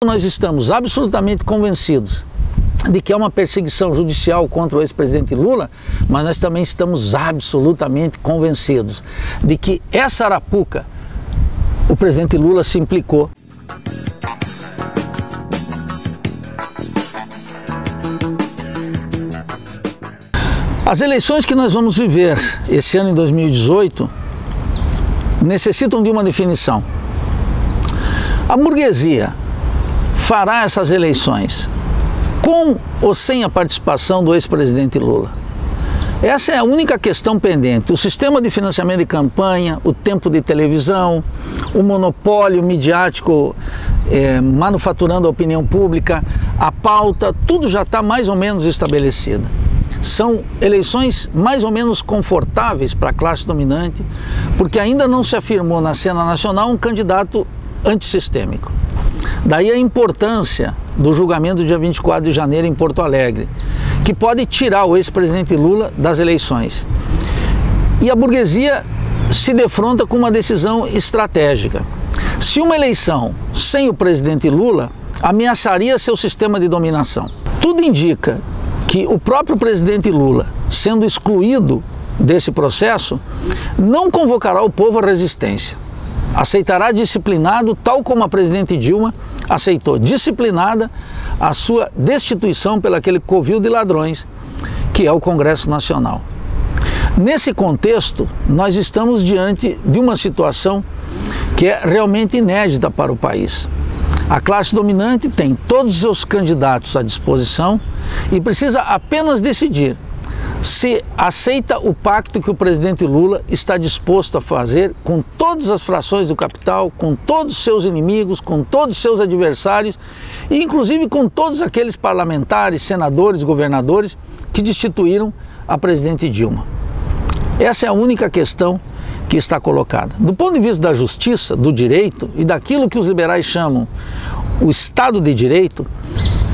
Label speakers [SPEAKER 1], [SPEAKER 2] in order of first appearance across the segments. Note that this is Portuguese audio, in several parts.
[SPEAKER 1] Nós estamos absolutamente convencidos de que é uma perseguição judicial contra o ex-presidente Lula, mas nós também estamos absolutamente convencidos de que essa arapuca o presidente Lula se implicou. As eleições que nós vamos viver esse ano em 2018 necessitam de uma definição. A burguesia fará essas eleições com ou sem a participação do ex-presidente Lula? Essa é a única questão pendente. O sistema de financiamento de campanha, o tempo de televisão, o monopólio midiático manufaturando a opinião pública, a pauta, tudo já está mais ou menos estabelecido. São eleições mais ou menos confortáveis para a classe dominante, porque ainda não se afirmou na cena nacional um candidato antissistêmico. Daí a importância do julgamento do dia 24 de janeiro em Porto Alegre, que pode tirar o ex-presidente Lula das eleições. E a burguesia se defronta com uma decisão estratégica. Se uma eleição sem o presidente Lula ameaçaria seu sistema de dominação, tudo indica que o próprio presidente Lula, sendo excluído desse processo, não convocará o povo à resistência. Aceitará disciplinado, tal como a presidente Dilma aceitou disciplinada a sua destituição pelo aquele covil de ladrões que é o Congresso Nacional. Nesse contexto, nós estamos diante de uma situação que é realmente inédita para o país. A classe dominante tem todos os seus candidatos à disposição e precisa apenas decidir se aceita o pacto que o presidente Lula está disposto a fazer com todas as frações do capital, com todos os seus inimigos, com todos os seus adversários e inclusive com todos aqueles parlamentares, senadores, governadores que destituíram a presidente Dilma. Essa é a única questão que está colocada. Do ponto de vista da justiça, do direito e daquilo que os liberais chamam o Estado de Direito,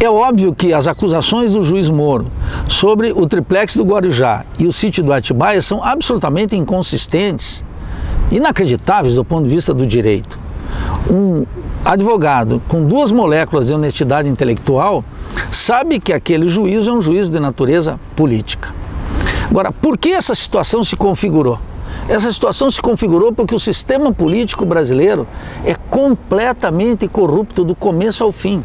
[SPEAKER 1] é óbvio que as acusações do juiz Moro sobre o triplex do Guarujá e o sítio do Atibaia são absolutamente inconsistentes, inacreditáveis do ponto de vista do direito. Um advogado com duas moléculas de honestidade intelectual sabe que aquele juízo é um juízo de natureza política. Agora, por que essa situação se configurou? Essa situação se configurou porque o sistema político brasileiro é completamente corrupto do começo ao fim.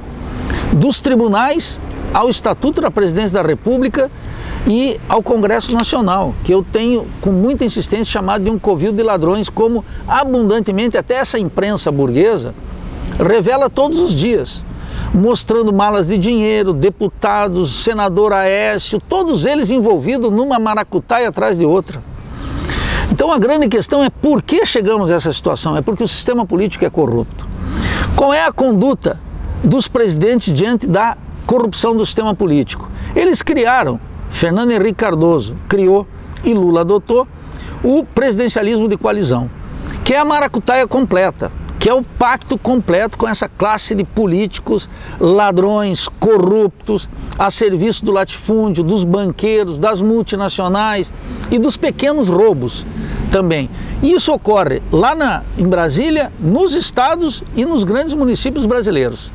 [SPEAKER 1] Dos tribunais ao Estatuto da Presidência da República e ao Congresso Nacional, que eu tenho com muita insistência chamado de um covil de ladrões, como abundantemente até essa imprensa burguesa revela todos os dias, mostrando malas de dinheiro, deputados, senador Aécio, todos eles envolvidos numa maracutaia atrás de outra. Então a grande questão é por que chegamos a essa situação? É porque o sistema político é corrupto. Qual é a conduta dos presidentes diante da corrupção do sistema político? Eles criaram, Fernando Henrique Cardoso criou e Lula adotou o presidencialismo de coalizão, que é a maracutaia completa, que é o pacto completo com essa classe de políticos, ladrões, corruptos, a serviço do latifúndio, dos banqueiros, das multinacionais e dos pequenos roubos também. E isso ocorre lá em Brasília, nos estados e nos grandes municípios brasileiros.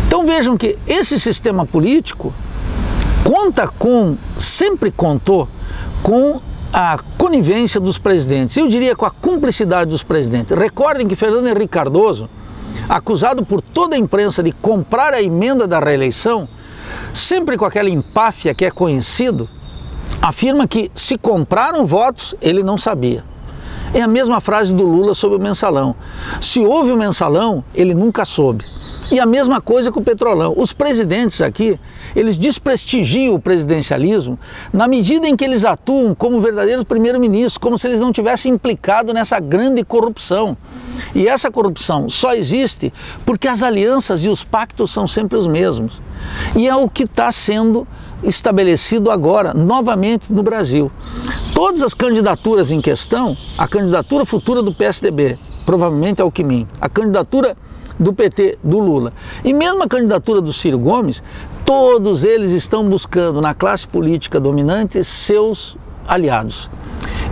[SPEAKER 1] Então vejam que esse sistema político sempre contou com a conivência dos presidentes, eu diria com a cumplicidade dos presidentes. Recordem que Fernando Henrique Cardoso, acusado por toda a imprensa de comprar a emenda da reeleição, sempre com aquela empáfia que é conhecido, afirma que se compraram votos, ele não sabia. É a mesma frase do Lula sobre o mensalão. Se houve o mensalão, ele nunca soube. E a mesma coisa com o petrolão. Os presidentes aqui, eles desprestigiam o presidencialismo na medida em que eles atuam como verdadeiros primeiros-ministros, como se eles não tivessem implicado nessa grande corrupção. E essa corrupção só existe porque as alianças e os pactos são sempre os mesmos. E é o que está sendo estabelecido agora, novamente no Brasil. Todas as candidaturas em questão, a candidatura futura do PSDB, provavelmente Alckmin, a candidatura do PT, do Lula, e mesmo a candidatura do Ciro Gomes, todos eles estão buscando na classe política dominante seus aliados.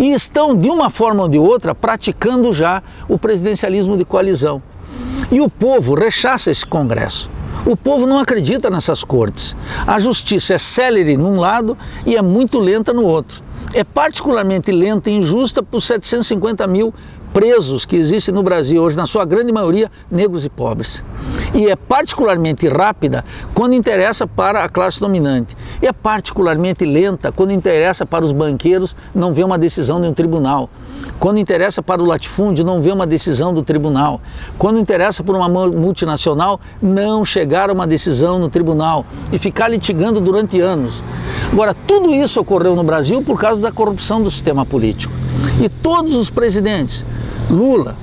[SPEAKER 1] E estão, de uma forma ou de outra, praticando já o presidencialismo de coalizão. E o povo rechaça esse Congresso. O povo não acredita nessas cortes. A justiça é célere num lado e é muito lenta no outro. É particularmente lenta e injusta por 750 mil presos que existem no Brasil hoje, na sua grande maioria, negros e pobres. E é particularmente rápida quando interessa para a classe dominante. E é particularmente lenta quando interessa para os banqueiros não ver uma decisão de um tribunal. Quando interessa para o latifúndio não ver uma decisão do tribunal. Quando interessa por uma multinacional não chegar a uma decisão no tribunal e ficar litigando durante anos. Agora, tudo isso ocorreu no Brasil por causa da corrupção do sistema político. E todos os presidentes, Lula,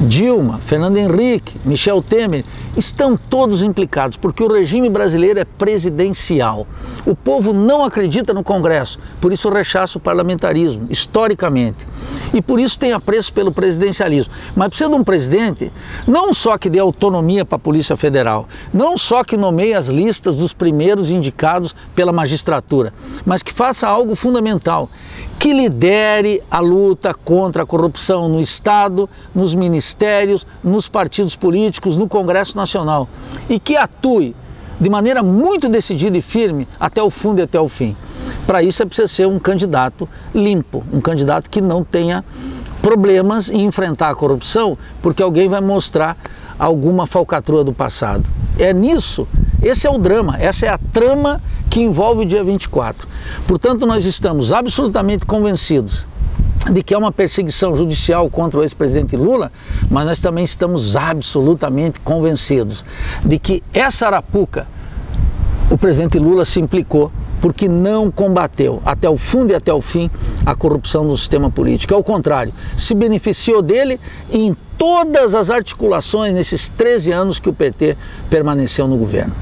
[SPEAKER 1] Dilma, Fernando Henrique, Michel Temer, estão todos implicados, porque o regime brasileiro é presidencial. O povo não acredita no Congresso, por isso rechaça o parlamentarismo, historicamente. E por isso tem apreço pelo presidencialismo. Mas precisa de um presidente, não só que dê autonomia para a Polícia Federal, não só que nomeie as listas dos primeiros indicados pela magistratura, mas que faça algo fundamental, que lidere a luta contra a corrupção no Estado, nos ministérios, nos partidos políticos, no Congresso Nacional e que atue de maneira muito decidida e firme até o fundo e até o fim. Para isso é preciso ser um candidato limpo, um candidato que não tenha problemas em enfrentar a corrupção porque alguém vai mostrar alguma falcatrua do passado. É nisso, esse é o drama, essa é a trama que envolve o dia 24. Portanto, nós estamos absolutamente convencidos de que é uma perseguição judicial contra o ex-presidente Lula, mas nós também estamos absolutamente convencidos de que essa arapuca o presidente Lula se implicou porque não combateu até o fundo e até o fim a corrupção do sistema político. Ao contrário, se beneficiou dele em todas as articulações nesses 13 anos que o PT permaneceu no governo.